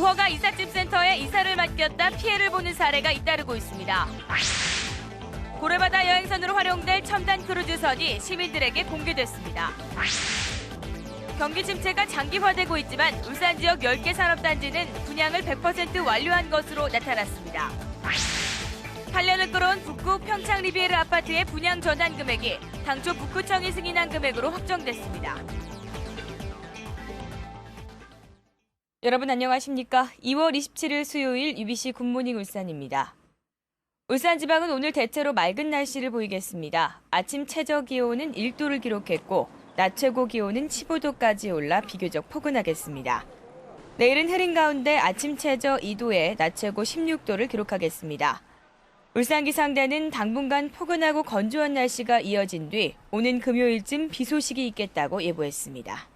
무허가 이삿짐 센터에 이사를 맡겼다 피해를 보는 사례가 잇따르고 있습니다. 고래바다 여행선으로 활용될 첨단 크루즈선이 시민들에게 공개됐습니다. 경기 침체가 장기화되고 있지만 울산 지역 10개 산업단지는 분양을 100% 완료한 것으로 나타났습니다. 8년을 끌어온 북구 평창 리비에르 아파트의 분양 전환 금액이 당초 북구청이 승인한 금액으로 확정됐습니다. 여러분 안녕하십니까? 2월 27일 수요일 UBC 굿모닝 울산입니다. 울산지방은 오늘 대체로 맑은 날씨를 보이겠습니다. 아침 최저 기온은 1도를 기록했고 낮 최고 기온은 15도까지 올라 비교적 포근하겠습니다. 내일은 흐린 가운데 아침 최저 2도에 낮 최고 16도를 기록하겠습니다. 울산기상대는 당분간 포근하고 건조한 날씨가 이어진 뒤 오는 금요일쯤 비 소식이 있겠다고 예보했습니다.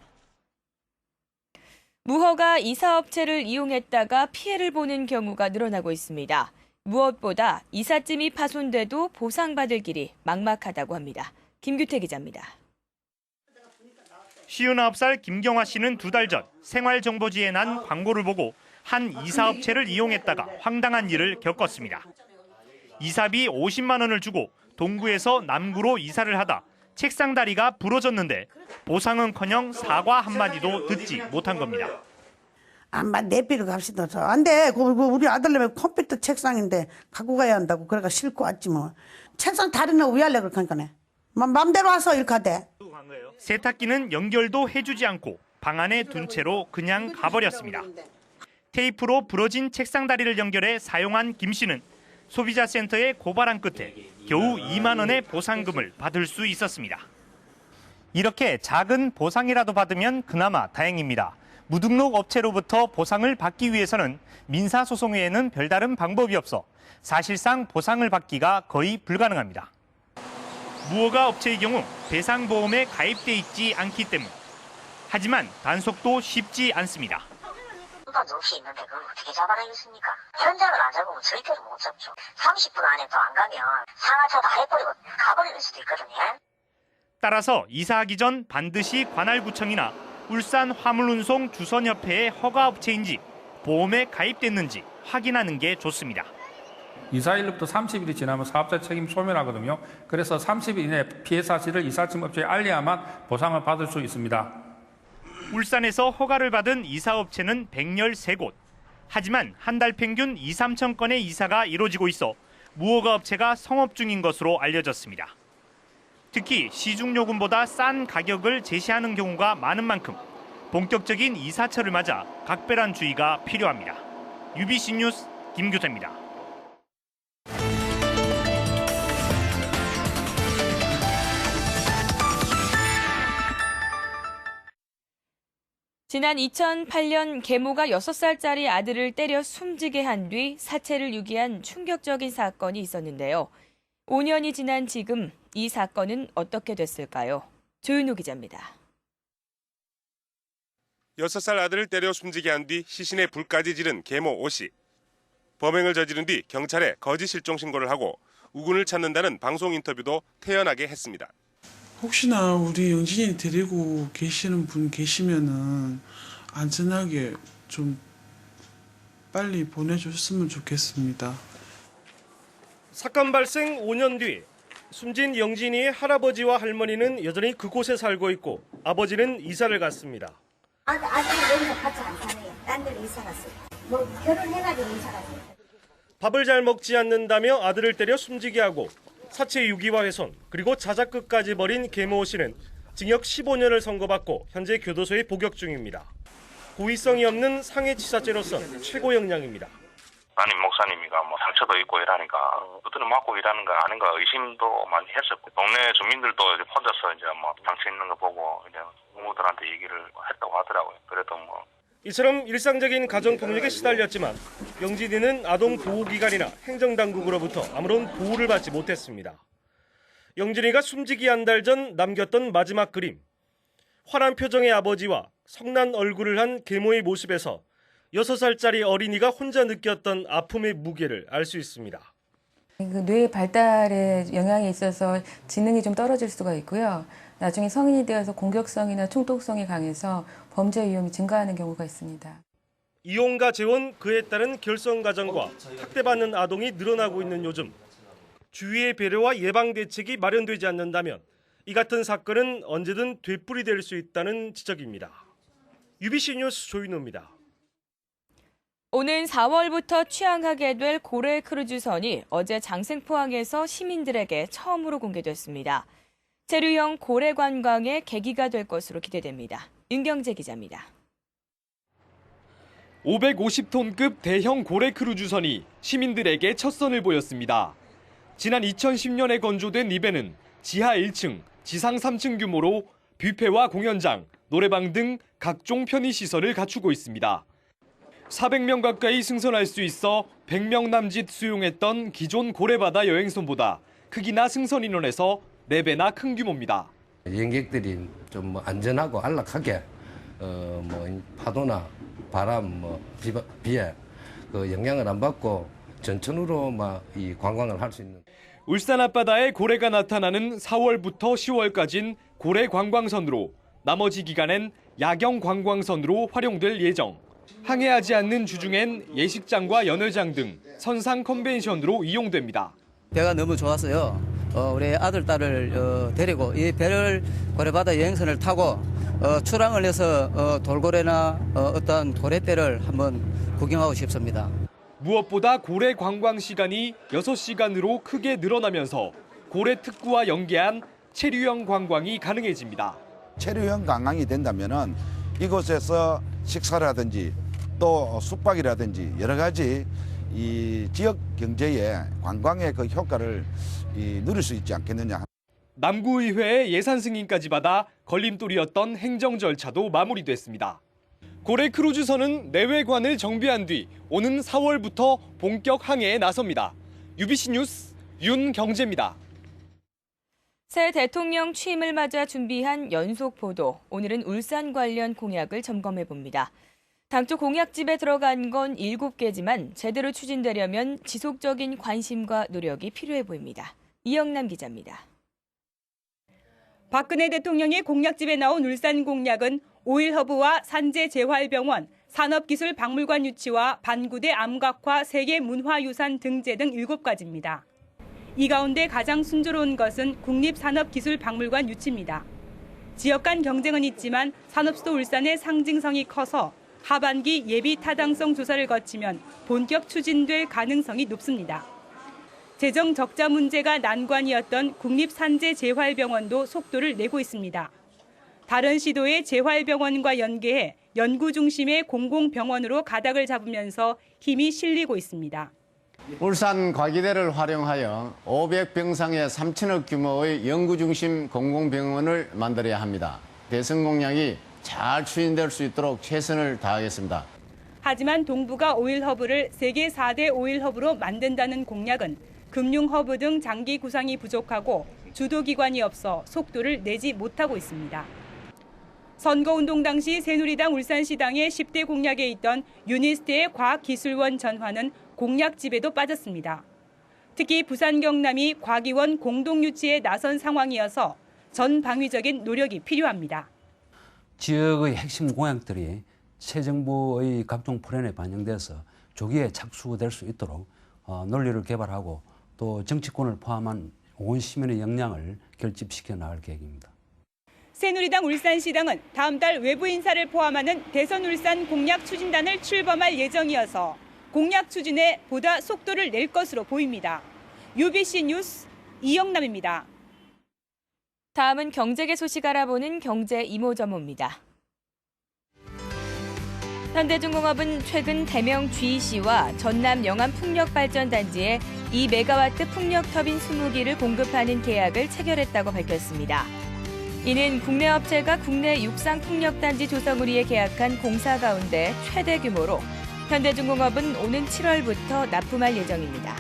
무허가 이사업체를 이용했다가 피해를 보는 경우가 늘어나고 있습니다. 무엇보다 이삿짐이 파손돼도 보상받을 길이 막막하다고 합니다. 김규태 기자입니다. 59살 김경화 씨는 2달 전 생활정보지에 난 광고를 보고 한 이사업체를 이용했다가 황당한 일을 겪었습니다. 이사비 50만 원을 주고 동구에서 남구로 이사를 하다 책상 다리가 부러졌는데 보상은커녕 사과 한마디도 듣지 못한 겁니다. 안마 내비로 갑시다. 안 돼. 우리 아들내미 컴퓨터 책상인데 갖고 가야 한다고. 그래가 싣고 왔지 뭐. 책상 다리는 왜 하려고 그러니까네. 맘대로 와서 이렇게 하대. 세탁기는 연결도 해주지 않고 방 안에 둔 채로 그냥 가버렸습니다. 테이프로 부러진 책상 다리를 연결해 사용한 김 씨는 소비자센터에 고발한 끝에 겨우 2만 원의 보상금을 받을 수 있었습니다. 이렇게 작은 보상이라도 받으면 그나마 다행입니다. 무등록 업체로부터 보상을 받기 위해서는 민사소송 외에는 별다른 방법이 없어 사실상 보상을 받기가 거의 불가능합니다. 무허가 업체의 경우 배상보험에 가입돼 있지 않기 때문. 하지만 단속도 쉽지 않습니다. 수단도 없이 있는데 그걸 어떻게 잡아내겠습니까? 현장을 안 잡으면 절대로 못 잡죠. 30분 안에 또 안 가면 상하차 다 해버리고 가버리는 수도 있거든요. 따라서 이사하기 전 반드시 관할구청이나 울산 화물운송 주선협회의 허가업체인지 보험에 가입됐는지 확인하는 게 좋습니다. 이사일로부터 30일이 지나면 사업자 책임 소멸하거든요. 그래서 30일 이내 피해 사실을 이삿짐 업체에 알려야만 보상을 받을 수 있습니다. 울산에서 허가를 받은 이사업체는 113곳. 하지만 한 달 평균 2, 3천 건의 이사가 이루어지고 있어 무허가 업체가 성업 중인 것으로 알려졌습니다. 특히 시중요금보다 싼 가격을 제시하는 경우가 많은 만큼 본격적인 이사철을 맞아 각별한 주의가 필요합니다. UBC 뉴스 김규태입니다. 지난 2008년 계모가 6살짜리 아들을 때려 숨지게 한 뒤 사체를 유기한 충격적인 사건이 있었는데요. 5년이 지난 지금 이 사건은 어떻게 됐을까요? 조윤호 기자입니다. 6살 아들을 때려 숨지게 한 뒤 시신에 불까지 지른 계모 오 씨. 범행을 저지른 뒤 경찰에 거짓 실종 신고를 하고 우군을 찾는다는 방송 인터뷰도 태연하게 했습니다. 혹시나 우리 영진이 데리고 계시는 분 계시면은 안전하게 좀 빨리 보내줬으면 좋겠습니다. 사건 발생 5년 뒤 숨진 영진이의 할아버지와 할머니는 여전히 그곳에 살고 있고 아버지는 이사를 갔습니다. 아직 여기서 같이 안 사네요. 딴 데로 이사 갔어요. 뭐 결혼해가지고 이사 갔어요. 밥을 잘 먹지 않는다며 아들을 때려 숨지게 하고 사체 유기와 훼손 그리고 자작극까지 벌인 계모 씨는 징역 15년을 선고받고 현재 교도소에 복역 중입니다. 고의성이 없는 상해치사죄로선 최고 형량입니다. 담임 목사님이가 상처도 있고 이러니까 두드려 맞고 일하는 거 아닌가 의심도 많이 했었고 동네 주민들도 혼자서 상처 있는 거 보고 부모들한테 얘기를 했다고 하더라고요. 그래도 이처럼 일상적인 가정폭력에 시달렸지만 영진이는 아동보호기관이나 행정당국으로부터 아무런 보호를 받지 못했습니다. 영진이가 숨지기 한 달 전 남겼던 마지막 그림. 환한 표정의 아버지와 성난 얼굴을 한 계모의 모습에서 6살짜리 어린이가 혼자 느꼈던 아픔의 무게를 알 수 있습니다. 뇌 발달에 영향이 있어서 지능이 좀 떨어질 수가 있고요. 나중에 성인이 되어서 공격성이나 충동성이 강해서 범죄 위험이 증가하는 경우가 있습니다. 이혼과 재혼, 그에 따른 결손 가정과 학대받는 아동이 늘어나고 있는 요즘, 주위의 배려와 예방 대책이 마련되지 않는다면 이 같은 사건은 언제든 되풀이될 수 있다는 지적입니다. UBC 뉴스 조인호입니다. 오는 4월부터 취항하게 될 고래 크루즈선이 어제 장생포항에서 시민들에게 처음으로 공개됐습니다. 체류형 고래 관광의 계기가 될 것으로 기대됩니다. 윤경재 기자입니다. 550톤급 대형 고래 크루즈선이 시민들에게 첫 선을 보였습니다. 지난 2010년에 건조된 이 배는 지하 1층, 지상 3층 규모로 뷔페와 공연장, 노래방 등 각종 편의시설을 갖추고 있습니다. 400명 가까이 승선할 수 있어 100명 남짓 수용했던 기존 고래바다 여행선보다 크기나 승선 인원에서 4배나 큰 규모입니다. 여행객들이 좀 안전하고 안락하게 파도나 바람, 비에 영향을 안 받고 전천후로 이 관광을 할 수 있는. 울산 앞바다에 고래가 나타나는 4월부터 10월까지는 고래 관광선으로, 나머지 기간엔 야경 관광선으로 활용될 예정. 항해하지 않는 주중엔 예식장과 연회장 등 선상 컨벤션으로 이용됩니다. 배가 너무 좋았어요. 우리 아들, 딸을 데리고 이 배를 고래바다 여행선을 타고 출항을 해서 돌고래나 어떤 고래떼를 한번 구경하고 싶습니다. 무엇보다 고래 관광 시간이 6시간으로 크게 늘어나면서 고래 특구와 연계한 체류형 관광이 가능해집니다. 체류형 관광이 된다면은 이곳에서 식사라든지 또 숙박이라든지 여러 가지 이 지역 경제의 관광의 그 효과를 누릴 수 있지 않겠느냐. 남구의회의 예산 승인까지 받아 걸림돌이었던 행정 절차도 마무리됐습니다. 고래 크루즈선은 내외관을 정비한 뒤 오는 4월부터 본격 항해에 나섭니다. UBC 뉴스 윤경재입니다. 새 대통령 취임을 맞아 준비한 연속 보도. 오늘은 울산 관련 공약을 점검해 봅니다. 당초 공약집에 들어간 건 7개지만 제대로 추진되려면 지속적인 관심과 노력이 필요해 보입니다. 이영남 기자입니다. 박근혜 대통령의 공약집에 나온 울산 공약은 오일허브와 산재재활병원, 산업기술박물관 유치와 반구대 암각화 세계문화유산 등재 등 7가지입니다. 이 가운데 가장 순조로운 것은 국립산업기술박물관 유치입니다. 지역 간 경쟁은 있지만 산업수도 울산의 상징성이 커서 하반기 예비 타당성 조사를 거치면 본격 추진될 가능성이 높습니다. 재정 적자 문제가 난관이었던 국립산재재활병원도 속도를 내고 있습니다. 다른 시도의 재활병원과 연계해 연구 중심의 공공병원으로 가닥을 잡으면서 힘이 실리고 있습니다. 울산 과기대를 활용하여 500병상의 3천억 규모의 연구 중심 공공병원을 만들어야 합니다. 대선 공약이 잘 추진될 수 있도록 최선을 다하겠습니다. 하지만 동부가 오일허브를 세계 4대 오일허브로 만든다는 공약은 금융허브 등 장기 구상이 부족하고 주도기관이 없어 속도를 내지 못하고 있습니다. 선거운동 당시 새누리당 울산시당의 10대 공약에 있던 유니스트의 과학기술원 전환은 공약집에도 빠졌습니다. 특히 부산 경남이 과기원 공동유치에 나선 상황이어서 전방위적인 노력이 필요합니다. 지역의 핵심 공약들이 새 정부의 각종 플랜에 반영돼서 조기에 착수될 수 있도록 논리를 개발하고 또 정치권을 포함한 온 시민의 역량을 결집시켜 나갈 계획입니다. 새누리당 울산시당은 다음 달 외부 인사를 포함하는 대선 울산 공약 추진단을 출범할 예정이어서 공약 추진에 보다 속도를 낼 것으로 보입니다. UBC 뉴스 이영남입니다. 다음은 경제계 소식 알아보는 경제 이모저모입니다. 현대중공업은 최근 대명 GEC와 전남 영암 풍력발전단지에 2메가와트 풍력터빈 20기를 공급하는 계약을 체결했다고 밝혔습니다. 이는 국내 업체가 국내 육상풍력단지 조성을 위해 계약한 공사 가운데 최대 규모로 현대중공업은 오는 7월부터 납품할 예정입니다.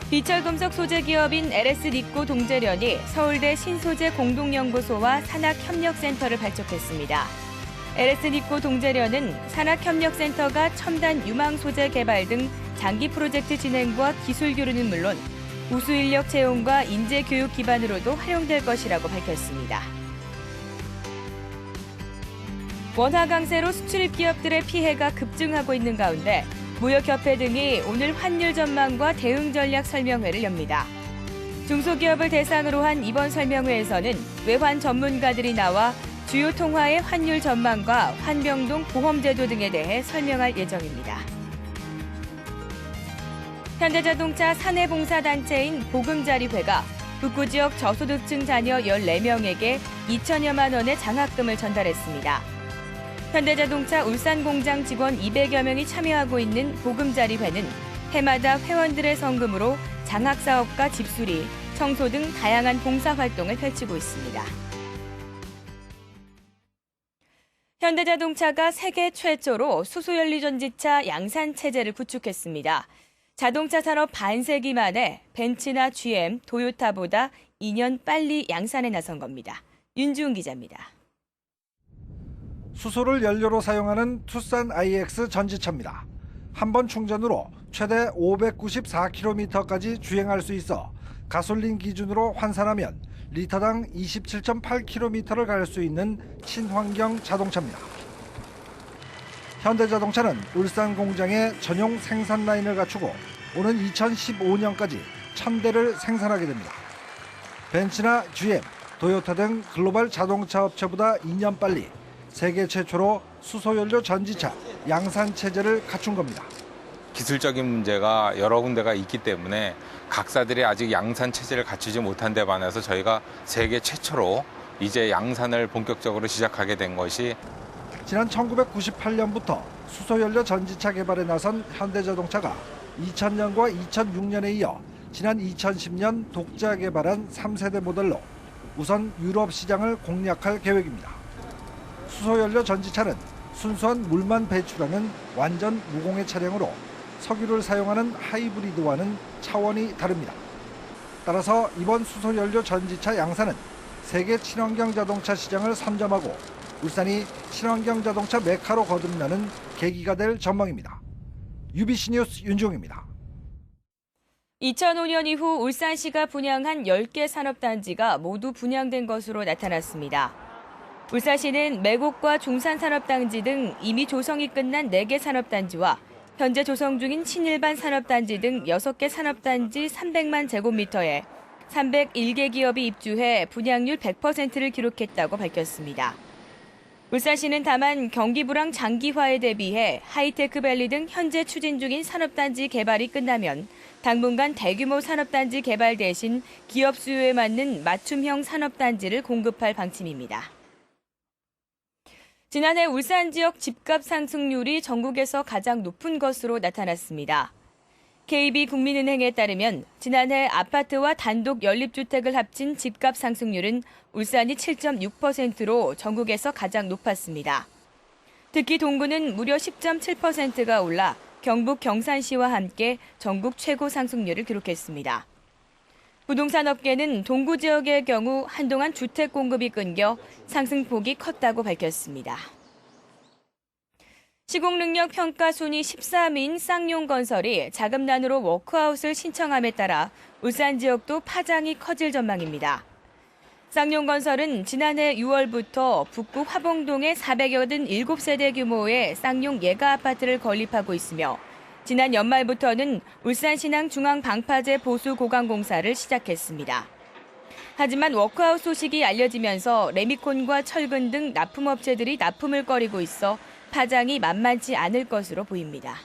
비철금속 소재 기업인 LS리코 동재련이 서울대 신소재 공동연구소와 산학협력센터를 발족했습니다. LS리코 동재련은 산학협력센터가 첨단 유망 소재 개발 등 장기 프로젝트 진행과 기술 교류는 물론 우수 인력 채용과 인재 교육 기반으로도 활용될 것이라고 밝혔습니다. 원화 강세로 수출입 기업들의 피해가 급증하고 있는 가운데 무역협회 등이 오늘 환율 전망과 대응 전략 설명회를 엽니다. 중소기업을 대상으로 한 이번 설명회에서는 외환 전문가들이 나와 주요 통화의 환율 전망과 환병동 보험제도 등에 대해 설명할 예정입니다. 현대자동차 사내봉사단체인 보금자리회가 북구 지역 저소득층 자녀 14명에게 2천여만 원의 장학금을 전달했습니다. 현대자동차 울산공장 직원 200여 명이 참여하고 있는 보금자리회는 해마다 회원들의 성금으로 장학사업과 집수리, 청소 등 다양한 봉사활동을 펼치고 있습니다. 현대자동차가 세계 최초로 수소연료전지차 양산체제를 구축했습니다. 자동차 산업 반세기 만에 벤츠나 GM, 도요타보다 2년 빨리 양산에 나선 겁니다. 윤주은 기자입니다. 수소를 연료로 사용하는 투싼 IX 전지차입니다. 한 번 충전으로 최대 594km까지 주행할 수 있어 가솔린 기준으로 환산하면 리터당 27.8km를 갈 수 있는 친환경 자동차입니다. 현대자동차는 울산 공장에 전용 생산 라인을 갖추고 오는 2015년까지 1000대를 생산하게 됩니다. 벤츠나 GM, 도요타 등 글로벌 자동차 업체보다 2년 빨리 세계 최초로 수소연료 전지차 양산 체제를 갖춘 겁니다. 기술적인 문제가 여러 군데가 있기 때문에 각사들이 아직 양산 체제를 갖추지 못한 데 반해서 저희가 세계 최초로 이제 양산을 본격적으로 시작하게 된 것이 지난 1998년부터 수소연료 전지차 개발에 나선 현대자동차가 2000년과 2006년에 이어 지난 2010년 독자 개발한 3세대 모델로 우선 유럽 시장을 공략할 계획입니다. 수소연료 전지차는 순수한 물만 배출하는 완전 무공해 차량으로 석유를 사용하는 하이브리드와는 차원이 다릅니다. 따라서 이번 수소연료 전지차 양산은 세계 친환경 자동차 시장을 선점하고 울산이 친환경 자동차 메카로 거듭나는 계기가 될 전망입니다. UBC 뉴스 윤종입니다. 2005년 이후 울산시가 분양한 10개 산업단지가 모두 분양된 것으로 나타났습니다. 울산시는 매곡과 중산산업단지 등 이미 조성이 끝난 4개 산업단지와 현재 조성 중인 친일반 산업단지 등 6개 산업단지 300만 제곱미터에 301개 기업이 입주해 분양률 100%를 기록했다고 밝혔습니다. 울산시는 다만 경기 불황 장기화에 대비해 하이테크밸리 등 현재 추진 중인 산업단지 개발이 끝나면 당분간 대규모 산업단지 개발 대신 기업 수요에 맞는 맞춤형 산업단지를 공급할 방침입니다. 지난해 울산 지역 집값 상승률이 전국에서 가장 높은 것으로 나타났습니다. KB국민은행에 따르면 지난해 아파트와 단독 연립주택을 합친 집값 상승률은 울산이 7.6%로 전국에서 가장 높았습니다. 특히 동구는 무려 10.7%가 올라 경북 경산시와 함께 전국 최고 상승률을 기록했습니다. 부동산 업계는 동구 지역의 경우 한동안 주택 공급이 끊겨 상승폭이 컸다고 밝혔습니다. 시공능력 평가 순위 13위인 쌍용건설이 자금난으로 워크아웃을 신청함에 따라 울산 지역도 파장이 커질 전망입니다. 쌍용건설은 지난해 6월부터 북구 화봉동에 487세대 규모의 쌍용 예가 아파트를 건립하고 있으며 지난 연말부터는 울산 신항 중앙 방파제 보수 고강 공사를 시작했습니다. 하지만 워크아웃 소식이 알려지면서 레미콘과 철근 등 납품업체들이 납품을 꺼리고 있어 파장이 만만치 않을 것으로 보입니다.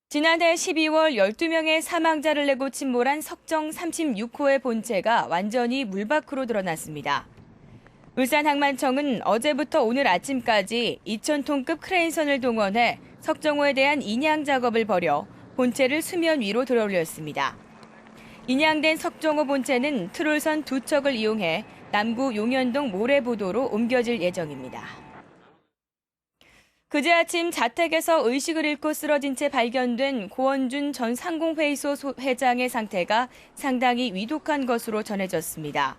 지난해 12월 12명의 사망자를 내고 침몰한 석정 36호의 본체가 완전히 물 밖으로 드러났습니다. 울산항만청은 어제부터 오늘 아침까지 2,000톤급 크레인선을 동원해 석정호에 대한 인양 작업을 벌여 본체를 수면 위로 들어올렸습니다. 인양된 석정호 본체는 트롤선 2척을 이용해 남구 용현동 모래보도로 옮겨질 예정입니다. 그제 아침 자택에서 의식을 잃고 쓰러진 채 발견된 고원준 전 상공회의소 회장의 상태가 상당히 위독한 것으로 전해졌습니다.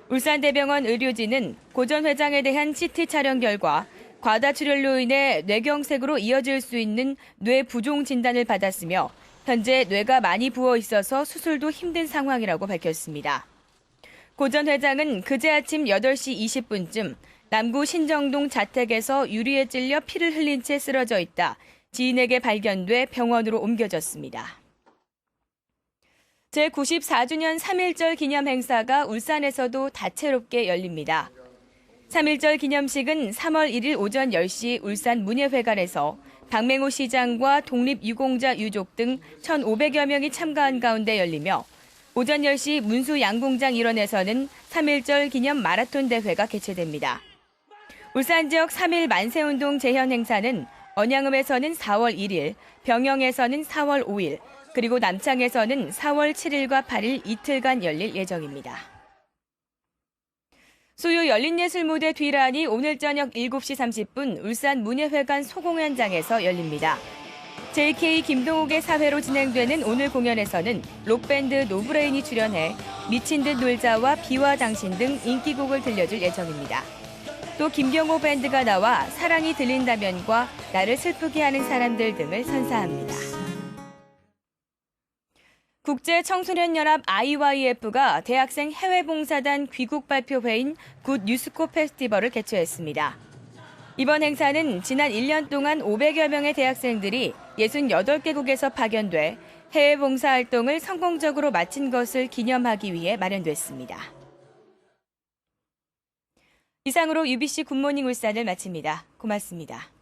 울산대병원 의료진은 고 전 회장에 대한 CT 촬영 결과 과다출혈로 인해 뇌경색으로 이어질 수 있는 뇌부종 진단을 받았으며 현재 뇌가 많이 부어 있어서 수술도 힘든 상황이라고 밝혔습니다. 고 전 회장은 그제 아침 8시 20분쯤 남구 신정동 자택에서 유리에 찔려 피를 흘린 채 쓰러져 있다 지인에게 발견돼 병원으로 옮겨졌습니다. 제94주년 3.1절 기념 행사가 울산에서도 다채롭게 열립니다. 3.1절 기념식은 3월 1일 오전 10시 울산 문예회관에서 박맹호 시장과 독립유공자 유족 등 1,500여 명이 참가한 가운데 열리며 오전 10시 문수 양궁장 일원에서는 3.1절 기념 마라톤 대회가 개최됩니다. 울산 지역 3.1 만세운동 재현 행사는 언양읍에서는 4월 1일, 병영에서는 4월 5일, 그리고 남창에서는 4월 7일과 8일 이틀간 열릴 예정입니다. 수요 열린예술무대 뒤란이 오늘 저녁 7시 30분 울산 문예회관 소공연장에서 열립니다. JK 김동욱의 사회로 진행되는 오늘 공연에서는 록밴드 노브레인이 출연해 미친 듯 놀자와 비와 당신 등 인기곡을 들려줄 예정입니다. 또 김경호 밴드가 나와 사랑이 들린다면과 나를 슬프게 하는 사람들 등을 선사합니다. 국제청소년연합 IYF가 대학생 해외봉사단 귀국 발표회인 굿 뉴스코 페스티벌을 개최했습니다. 이번 행사는 지난 1년 동안 500여 명의 대학생들이 68개국에서 파견돼 해외 봉사활동을 성공적으로 마친 것을 기념하기 위해 마련됐습니다. 이상으로 UBC 굿모닝 울산을 마칩니다. 고맙습니다.